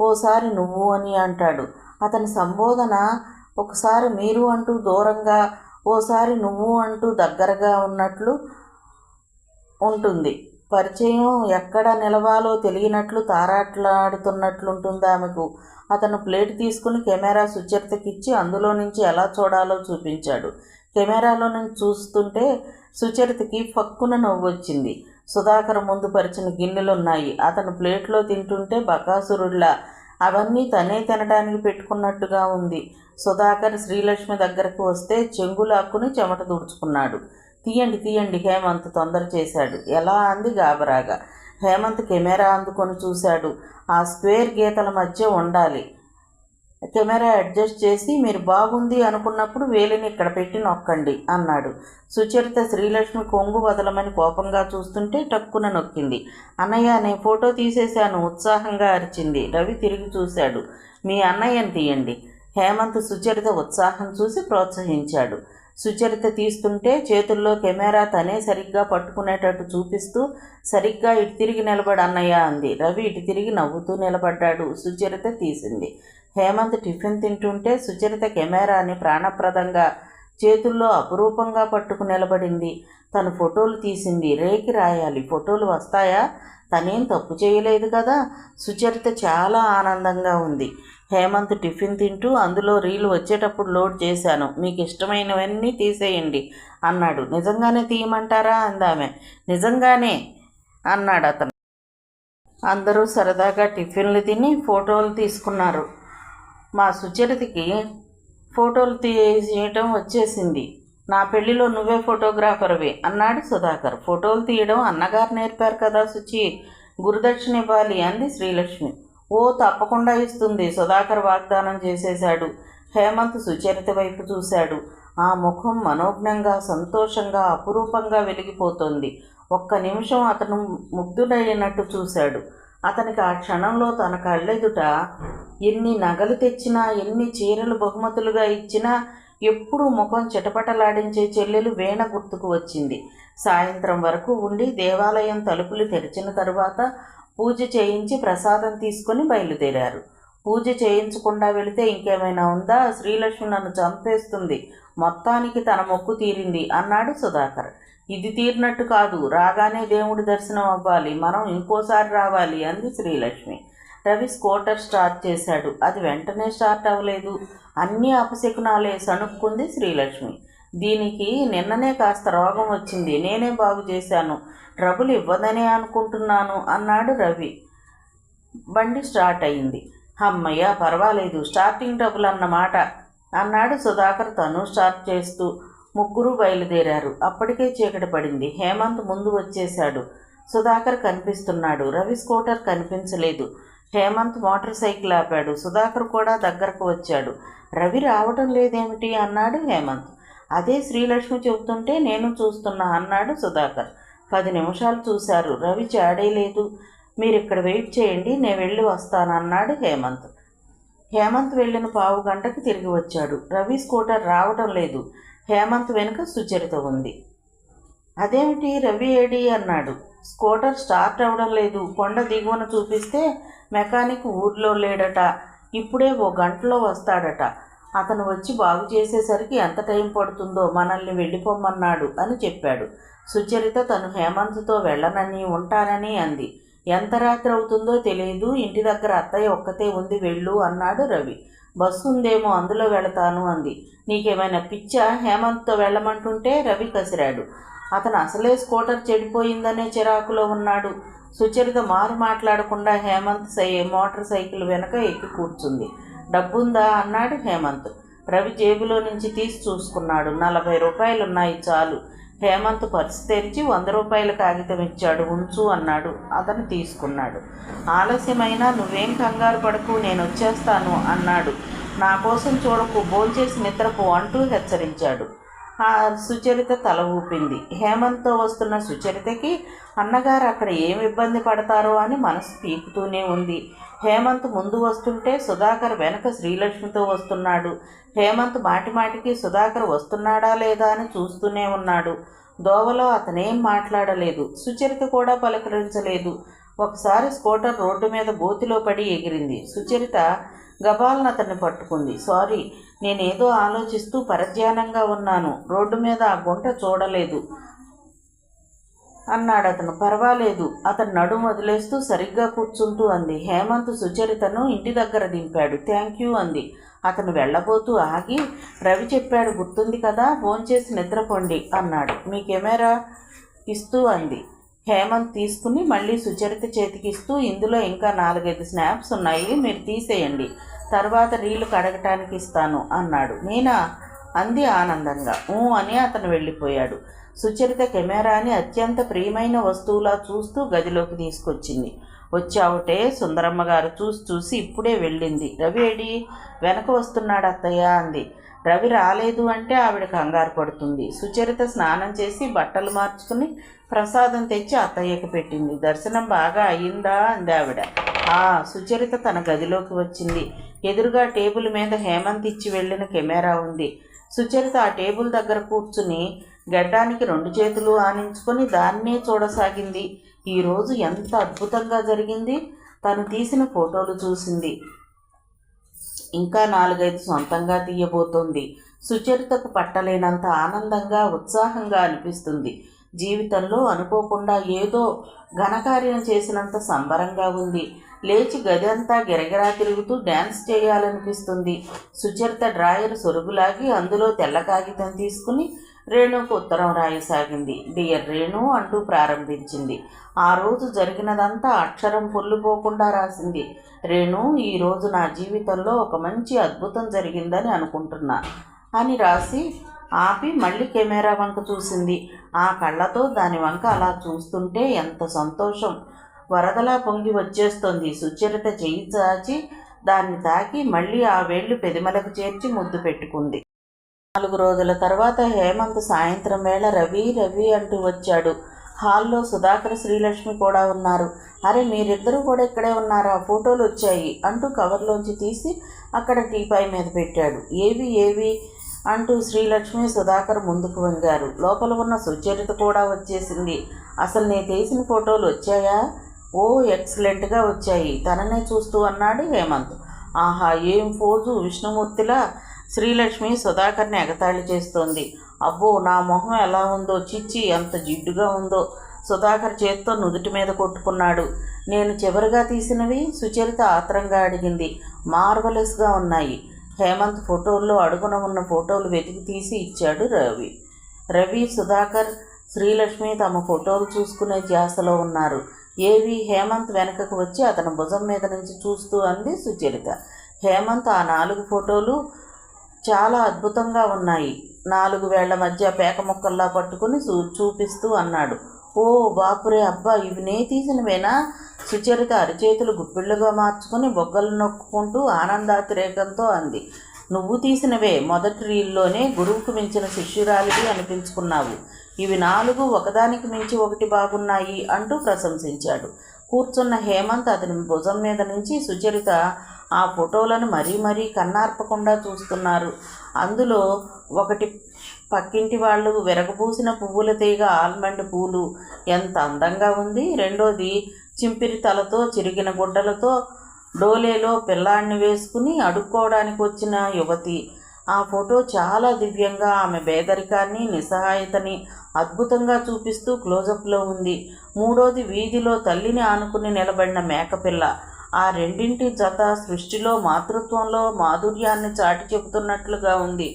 Speaker 1: ఓసారి నువ్వు అని అంటాడు. అతని సంబోధన ఒకసారి మీరు అంటూ దూరంగా, ఓసారి నువ్వు అంటూ దగ్గరగా ఉన్నట్లు ఉంటుంది. పరిచయం ఎక్కడ నిలవాలో తెలియనట్లు తారాట్లాడుతున్నట్లుంటుంది ఆమెకు. అతను ప్లేట్ తీసుకుని కెమెరా సుచరితకిచ్చి అందులో నుంచి ఎలా చూడాలో చూపించాడు. కెమెరాలో నుంచి చూస్తుంటే సుచరితకి ఫక్కున నవ్వొచ్చింది. సుధాకర్ ముందు పరిచిన గిన్నెలున్నాయి. అతను ప్లేట్లో తింటుంటే బకాసురుడిలా అవన్నీ తనే తినడానికి పెట్టుకున్నట్టుగా ఉంది. సుధాకర్ శ్రీలక్ష్మి దగ్గరకు వస్తే చెంగులాక్కుని చెమట తుడుచుకున్నాడు. తీయండి తీయండి హేమంత్ తొందర చేశాడు. ఎలా అంది గాబరాగా. హేమంత్ కెమెరా అందుకొని చూశాడు. ఆ స్క్వేర్ గీతల మధ్య ఉండాలి. కెమెరా అడ్జస్ట్ చేసి మీరు బాగుంది అనుకున్నప్పుడు వేలిని ఇక్కడ పెట్టి నొక్కండి అన్నాడు. సుచరిత శ్రీలక్ష్మి కొంగు వదలమని కోపంగా చూస్తుంటే టక్కున నొక్కింది. అన్నయ్య, నేను ఫోటో తీసేశాను ఉత్సాహంగా అరిచింది. రవి తిరిగి చూశాడు. మీ అన్నయ్యని తీయండి. హేమంత్ సుచరిత ఉత్సాహం చూసి ప్రోత్సహించాడు. సుచరిత తీస్తుంటే చేతుల్లో కెమెరా తనే సరిగ్గా పట్టుకునేటట్టు చూపిస్తూ సరిగ్గా ఇటు తిరిగి నిలబడి అన్నయ్య అంది. రవి ఇటు తిరిగి నవ్వుతూ నిలబడ్డాడు. సుచరిత తీసింది. హేమంత్ టిఫిన్ తింటుంటే సుచరిత కెమెరాని ప్రాణప్రదంగా చేతుల్లో అపురూపంగా పట్టుకు నిలబడింది. తను ఫోటోలు తీసింది. రేకి రాయాలి, ఫోటోలు వస్తాయా? తనేం తప్పు చేయలేదు కదా. సుచరిత చాలా ఆనందంగా ఉంది. హేమంత్ టిఫిన్ తింటూ, అందులో రీలు వచ్చేటప్పుడు లోడ్ చేశాను, మీకు ఇష్టమైనవన్నీ తీసేయండి అన్నాడు. నిజంగానే తీయమంటారా అందామె. నిజంగానే అన్నాడు అతను. అందరూ సరదాగా టిఫిన్లు తిని ఫోటోలు తీసుకున్నారు. మా సుచరితకి ఫోటోలు తీయటం వచ్చేసింది. నా పెళ్లిలో నువ్వే ఫోటోగ్రాఫర్వి అన్నాడు సుధాకర్. ఫోటోలు తీయడం అన్నగారు నేర్పారు కదా సుచి, గురుదక్షిణ ఇవ్వాలి అంది శ్రీలక్ష్మి. ఓ తప్పకుండా ఇస్తుంది, సుధాకర్ వాగ్దానం చేసేశాడు. హేమంత్ సుచరిత వైపు చూశాడు. ఆ ముఖం మనోజ్ఞంగా, సంతోషంగా, అపురూపంగా వెలిగిపోతోంది. ఒక్క నిమిషం అతను ముగ్ధుడైనట్టు చూశాడు. అతనికి ఆ క్షణంలో తన కళ్ళెదుట ఎన్ని నగలు తెచ్చినా, ఎన్ని చీరలు బహుమతులుగా ఇచ్చినా ఎప్పుడూ ముఖం చిటపటలాడించే చెల్లెలు వీణ గుర్తుకు వచ్చింది. సాయంత్రం వరకు ఉండి దేవాలయం తలుపులు తెరిచిన తరువాత పూజ చేయించి ప్రసాదం తీసుకుని బయలుదేరారు. పూజ చేయించకుండా వెళితే ఇంకేమైనా ఉందా? శ్రీలక్ష్మి నన్ను చంపేస్తుంది, మొత్తానికి తన మొక్కు తీరింది అన్నాడు సుధాకర్. ఇది తీరినట్టు కాదు, రాగానే దేవుడి దర్శనం అవ్వాలి, మనం ఇంకోసారి రావాలి అంది శ్రీలక్ష్మి. రవి స్కూటర్ స్టార్ట్ చేశాడు. అది వెంటనే స్టార్ట్ అవ్వలేదు. అన్నీ అపశకునాలే సణుక్కుంది శ్రీలక్ష్మి. దీనికి నిన్ననే కాస్త రోగం వచ్చింది, నేనే బాగు చేశాను, ట్రబుల్ ఇవ్వదనే అనుకుంటున్నాను అన్నాడు రవి. బండి స్టార్ట్ అయింది. అమ్మయ్య పర్వాలేదు, స్టార్టింగ్ ట్రబుల్ అన్నమాట అన్నాడు సుధాకర్ తను స్టార్ట్ చేస్తూ. ముగ్గురు బయలుదేరారు. అప్పటికే చీకటి పడింది. హేమంత్ ముందు వచ్చేశాడు. సుధాకర్ కనిపిస్తున్నాడు. రవి స్కూటర్ కనిపించలేదు. హేమంత్ మోటార్ సైకిల్ ఆపాడు. సుధాకర్ కూడా దగ్గరకు వచ్చాడు. రవి రావటం లేదేమిటి అన్నాడు హేమంత్. అదే శ్రీలక్ష్మి చెబుతుంటే నేను చూస్తున్నా అన్నాడు సుధాకర్. 10 నిమిషాలు చూశారు. రవి చాడే లేదు. మీరిక్కడ వెయిట్ చేయండి, నేను వెళ్ళి వస్తాను అన్నాడు హేమంత్. హేమంత్ వెళ్ళిన 15 గంటకు తిరిగి వచ్చాడు. రవి స్కూటర్ రావటం లేదు. హేమంత్ వెనుక సుచరిత ఉంది. అదేమిటి రవి ఏడి అన్నాడు. స్కూటర్ స్టార్ట్ అవ్వడం లేదు, కొండ దిగువన చూపిస్తే మెకానిక్ ఊర్లో లేడట, ఇప్పుడే 1 గంటలో వస్తాడట, అతను వచ్చి బాగు చేసేసరికి ఎంత టైం పడుతుందో, మనల్ని వెళ్ళిపోమన్నాడు అని చెప్పాడు. సుచరిత తను హేమంత్తో వెళ్ళనని ఉంటానని అంది. ఎంత రాత్రి అవుతుందో తెలియదు, ఇంటి దగ్గర అత్తయ్య ఒక్కతే ఉంది, వెళ్ళు అన్నాడు రవి. బస్సు ఉందేమో, అందులో వెళతాను అంది. నీకేమైనా పిచ్చా, హేమంత్తో వెళ్ళమంటుంటే రవి కసిరాడు. అతను అసలే స్కూటర్ చెడిపోయిందనే చిరాకులో ఉన్నాడు. సుచరిత మారు మాట్లాడకుండా హేమంత్ మోటార్ సైకిల్ వెనక ఎక్కి కూర్చుంది. డబ్బుందా అన్నాడు హేమంత్. రవి జేబులో నుంచి తీసి చూసుకున్నాడు. 40 రూపాయలున్నాయి చాలు. హేమంత్ పర్సు తెరిచి 100 రూపాయల కాగితం ఇచ్చాడు. ఉంచు అన్నాడు. అతను తీసుకున్నాడు. ఆలస్యమైనా నువ్వేం కంగారు పడకు, నేను వచ్చేస్తాను అన్నాడు. నా కోసం చూడకు, భోంచేసి నిద్రపో అంటూ హెచ్చరించాడు. సుచరిత తల ఊపింది. హేమంత్తో వస్తున్న సుచరితకి అన్నగారు అక్కడ ఏమి ఇబ్బంది పడతారో అని మనసు పీకుతూనే ఉంది. హేమంత్ ముందు వస్తుంటే సుధాకర్ వెనక శ్రీలక్ష్మితో వస్తున్నాడు. హేమంత్ మాటిమాటికి సుధాకర్ వస్తున్నాడా లేదా అని చూస్తూనే ఉన్నాడు. దోవలో అతనేం మాట్లాడలేదు. సుచరిత కూడా పలకరించలేదు. ఒకసారి స్కూటర్ రోడ్డు మీద గోతిలో పడి ఎగిరింది. సుచరిత గబాలను అతన్ని పట్టుకుంది. సారీ, నేనేదో ఆలోచిస్తూ పరధ్యానంగా ఉన్నాను, రోడ్డు మీద ఆ గుంట చూడలేదు అన్నాడు అతను. పర్వాలేదు, అతను నడుము వదిలేస్తూ సరిగ్గా కూర్చుంటూ అంది. హేమంత్ సుచరితను ఇంటి దగ్గర దింపాడు. థ్యాంక్ యూ అంది. అతను వెళ్ళబోతూ ఆగి, రవి చెప్పాడు గుర్తుంది కదా, భోంచేసి నిద్రపోండి అన్నాడు. మీ కెమెరా ఇస్తూ అంది. హేమంత్ తీసుకుని మళ్ళీ సుచరిత చేతికిస్తూ, ఇందులో ఇంకా 4-5 స్నాప్స్ ఉన్నాయి, మీరు తీసేయండి, తర్వాత రీలు కడగటానికి ఇస్తాను అన్నాడు. నేనా అంది ఆనందంగా. అని అతను వెళ్ళిపోయాడు. సుచరిత కెమెరాని అత్యంత ప్రియమైన వస్తువులా చూస్తూ గదిలోకి తీసుకొచ్చింది. వచ్చావుటే సుందరమ్మ గారు చూసి ఇప్పుడే వెళ్ళింది. రవి ఏడి? వెనక వస్తున్నాడు అత్తయ్య అంది. రవి రాలేదు అంటే ఆవిడ కంగారు పడుతుంది. సుచరిత స్నానం చేసి బట్టలు మార్చుకుని ప్రసాదం తెచ్చి అత్తయ్యకి పెట్టింది. దర్శనం బాగా అయ్యిందా అంది ఆవిడ. సుచరిత తన గదిలోకి వచ్చింది. ఎదురుగా టేబుల్ మీద హేమంత్ ఇచ్చి వెళ్ళిన కెమెరా ఉంది. సుచరిత ఆ టేబుల్ దగ్గర కూర్చుని గడ్డానికి 2 చేతులు ఆనించుకొని దాన్నే చూడసాగింది. ఈరోజు ఎంత అద్భుతంగా జరిగింది. తను తీసిన ఫోటోలు చూసింది. ఇంకా 4-5 సొంతంగా తీయబోతోంది. సుచరితకు పట్టలేనంత ఆనందంగా, ఉత్సాహంగా అనిపిస్తుంది. జీవితంలో అనుకోకుండా ఏదో ఘనకార్యం చేసినంత సంబరంగా ఉంది. లేచి గది అంతా గిరగిరా తిరుగుతూ డ్యాన్స్ చేయాలనిపిస్తుంది. సుచరిత డ్రాయర్ సొరుగులాగి అందులో తెల్ల కాగితం తీసుకుని రేణుకు ఉత్తరం రాయసాగింది. డియర్ రేణు అంటూ ప్రారంభించింది. ఆ రోజు జరిగినదంతా అక్షరం పొల్లుపోకుండా రాసింది. రేణు, ఈరోజు నా జీవితంలో ఒక మంచి అద్భుతం జరిగిందని అనుకుంటున్నా అని రాసి ఆపి మళ్ళీ కెమెరా వంక చూసింది. ఆ కళ్ళతో దాని వంక అలా చూస్తుంటే ఎంత సంతోషం, వరదలా పొంగి వచ్చేస్తోంది. సుచరిత చెయ్యి చాచి దాన్ని తాకి మళ్ళీ ఆ వేళ్లు పెదిమలకు చేర్చి ముద్దు పెట్టుకుంది. 4 రోజుల తర్వాత హేమంత్ సాయంత్రం వేళ రవి అంటూ వచ్చాడు. హాల్లో సుధాకర్, శ్రీలక్ష్మి కూడా ఉన్నారు. అరే, మీరిద్దరూ కూడా ఇక్కడే ఉన్నారా, ఫోటోలు వచ్చాయి అంటూ కవర్లోంచి తీసి అక్కడ టీపాయ్ మీద పెట్టాడు. ఏవి అంటూ శ్రీలక్ష్మి, సుధాకర్ ముందుకు వంగారు. లోపల ఉన్న సుచరిత కూడా వచ్చేసింది. అసలు నేను తీసిన ఫోటోలు వచ్చాయా? ఎక్సలెంట్గా వచ్చాయి, తననే చూస్తూ అన్నాడు హేమంత్. ఆహా, ఏం పోజు, విష్ణుమూర్తిలా. శ్రీలక్ష్మి సుధాకర్ని ఎగతాళి చేస్తోంది. అబ్బో, నా మొహం ఎలా ఉందో, చిచ్చి ఎంత జిడ్డుగా ఉందో. సుధాకర్ చేత్తో నుదుటి మీద కొట్టుకున్నాడు. నేను చివరిగా తీసినవి? సుచరిత ఆత్రంగా అడిగింది. మార్వలస్గా ఉన్నాయి. హేమంత్ ఫోటోల్లో అడుగున ఉన్న ఫోటోలు వెతికి తీసి ఇచ్చాడు రవి. సుధాకర్, శ్రీలక్ష్మి తమ ఫోటోలు చూసుకునే ధ్యాసలో ఉన్నారు. ఏవి? హేమంత్ వెనకకు వచ్చి అతని భుజం మీద నుంచి చూస్తూ అంది సుచరిత. హేమంత్ ఆ 4 ఫోటోలు చాలా అద్భుతంగా ఉన్నాయి. 4 వేళ్ల మధ్య పేక ముక్కల్లా పట్టుకుని చూపిస్తూ అన్నాడు. ఓ బాపురే, అబ్బా, ఇవి నే తీసినవేనా? సుచరిత అరిచేతులు గుప్పిళ్ళుగా మార్చుకుని బొగ్గలు నొక్కుంటూ ఆనందాతిరేకంతో అంది. నువ్వు తీసినవే. మొదటి రీల్లోనే గురువుకు మించిన శిష్యురాలివి అనిపించుకున్నావు. ఇవి 4 ఒకదానికి మించి ఒకటి బాగున్నాయి అంటూ ప్రశంసించాడు. కూర్చున్న హేమంత్ అతని భుజం మీద నుంచి సుచరిత ఆ ఫోటోలను మరీ కన్నార్పకుండా చూస్తున్నారు. అందులో ఒకటి పక్కింటి వాళ్ళు విరగబూసిన పువ్వుల తీగ ఆల్మండ్ పూలు ఎంత అందంగా ఉంది. రెండోది చింపిరి తలతో చిరిగిన గుడ్డలతో డోలేలో పిల్లాన్ని వేసుకుని అడుక్కోవడానికి వచ్చిన యువతి. ఆ ఫోటో చాలా దివ్యంగా ఆమె పేదరికాన్ని, నిస్సహాయతని అద్భుతంగా చూపిస్తూ క్లోజప్లో ఉంది. మూడోది వీధిలో తల్లిని ఆనుకుని నిలబడిన మేకపిల్ల. ఆ రెండింటి జత సృష్టిలో మాతృత్వంలో మాధుర్యాన్ని చాటి చెబుతున్నట్లుగా ఉంది.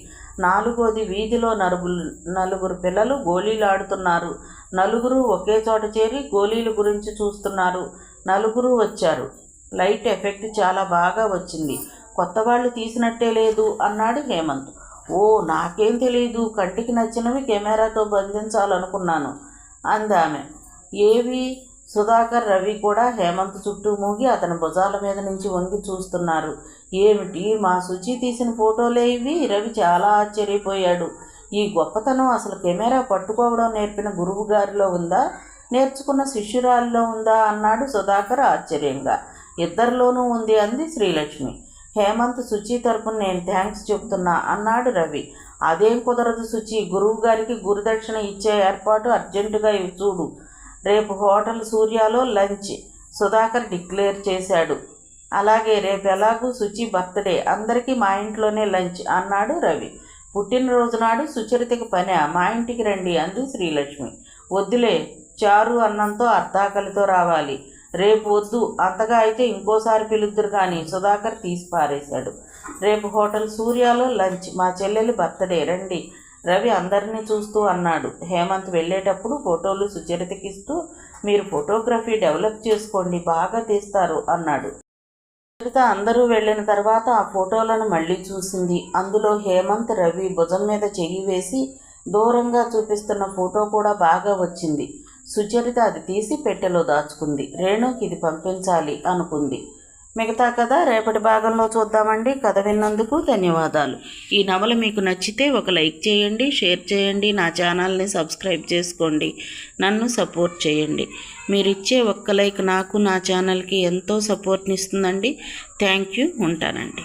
Speaker 1: నాలుగోది వీధిలో 4 పిల్లలు గోళీలాడుతున్నారు. 4 ఒకే చోట చేరి గోళీల గురించి చూస్తున్నారు. 4 వచ్చారు. లైట్ ఎఫెక్ట్ చాలా బాగా వచ్చింది. కొత్త వాళ్ళు తీసినట్టే లేదు అన్నాడు హేమంత్. ఓ, నాకేం తెలియదు. కంటికి నచ్చినవి కెమెరాతో బంధించాలనుకున్నాను అందామె. ఏవి? సుధాకర్, రవి కూడా హేమంత్ చుట్టూ మూగి అతని భుజాల మీద నుంచి వంగి చూస్తున్నారు. ఏమిటి, మా శుచి తీసిన ఫోటోలే ఇవి? రవి చాలా ఆశ్చర్యపోయాడు. ఈ గొప్పతనం అసలు కెమెరా పట్టుకోవడం నేర్పిన గురువు గారిలో ఉందా, నేర్చుకున్న శిష్యురాలిలో ఉందా అన్నాడు సుధాకర్ ఆశ్చర్యంగా. ఇద్దరిలోనూ ఉంది అంది శ్రీలక్ష్మి. హేమంత్, శుచి తరపున నేను థ్యాంక్స్ చెప్తున్నా అన్నాడు రవి. అదేం కుదరదు శుచి, గురువు గారికి గురుదక్షిణ ఇచ్చే ఏర్పాటు అర్జెంటుగా చూడు. రేపు హోటల్ సూర్యాలో లంచ్ సుధాకర్ డిక్లేర్ చేశాడు. అలాగే, రేపు ఎలాగూ శుచి బర్త్డే, అందరికీ మా ఇంట్లోనే లంచ్ అన్నాడు రవి. పుట్టినరోజు నాడు సుచరితకి పనే, మా ఇంటికి రండి అంది శ్రీలక్ష్మి. వద్దులే, చారు అన్నంతో అర్ధాకలితో రావాలి. రేపు వద్దు, అంతగా అయితే ఇంకోసారి పిలుద్దురు కానీ సుధాకర్ తీసి పారేశాడు. రేపు హోటల్ సూర్యాలో లంచ్, మా చెల్లెలి బర్త్డే, రండి రవి అందరినీ చూస్తూ అన్నాడు. హేమంత్ వెళ్ళేటప్పుడు ఫోటోలు సుచరితకిస్తూ, మీరు ఫోటోగ్రఫీ డెవలప్ చేసుకోండి, బాగా తీస్తారు అన్నాడు. సుచరిత అందరూ వెళ్ళిన తర్వాత ఆ ఫోటోలను మళ్ళీ చూసింది. అందులో హేమంత్, రవి భుజం మీద చెయ్యి వేసి దూరంగా చూపిస్తున్న ఫోటో కూడా బాగా వచ్చింది. సుచరిత అది తీసి పెట్టెలో దాచుకుంది. రేణుకి ఇది పంపించాలి అనుకుంది. మిగతా కథ రేపటి భాగంలో చూద్దామండి. కథ విన్నందుకు ధన్యవాదాలు. ఈ నవల మీకు నచ్చితే ఒక లైక్ చేయండి, షేర్ చేయండి, నా ఛానల్ని సబ్స్క్రైబ్ చేసుకోండి, నన్ను సపోర్ట్ చేయండి. మీరిచ్చే ఒక్క లైక్ నాకు, నా ఛానల్కి ఎంతో సపోర్ట్ని ఇస్తుందండి. Thank you. ఉంటానండి.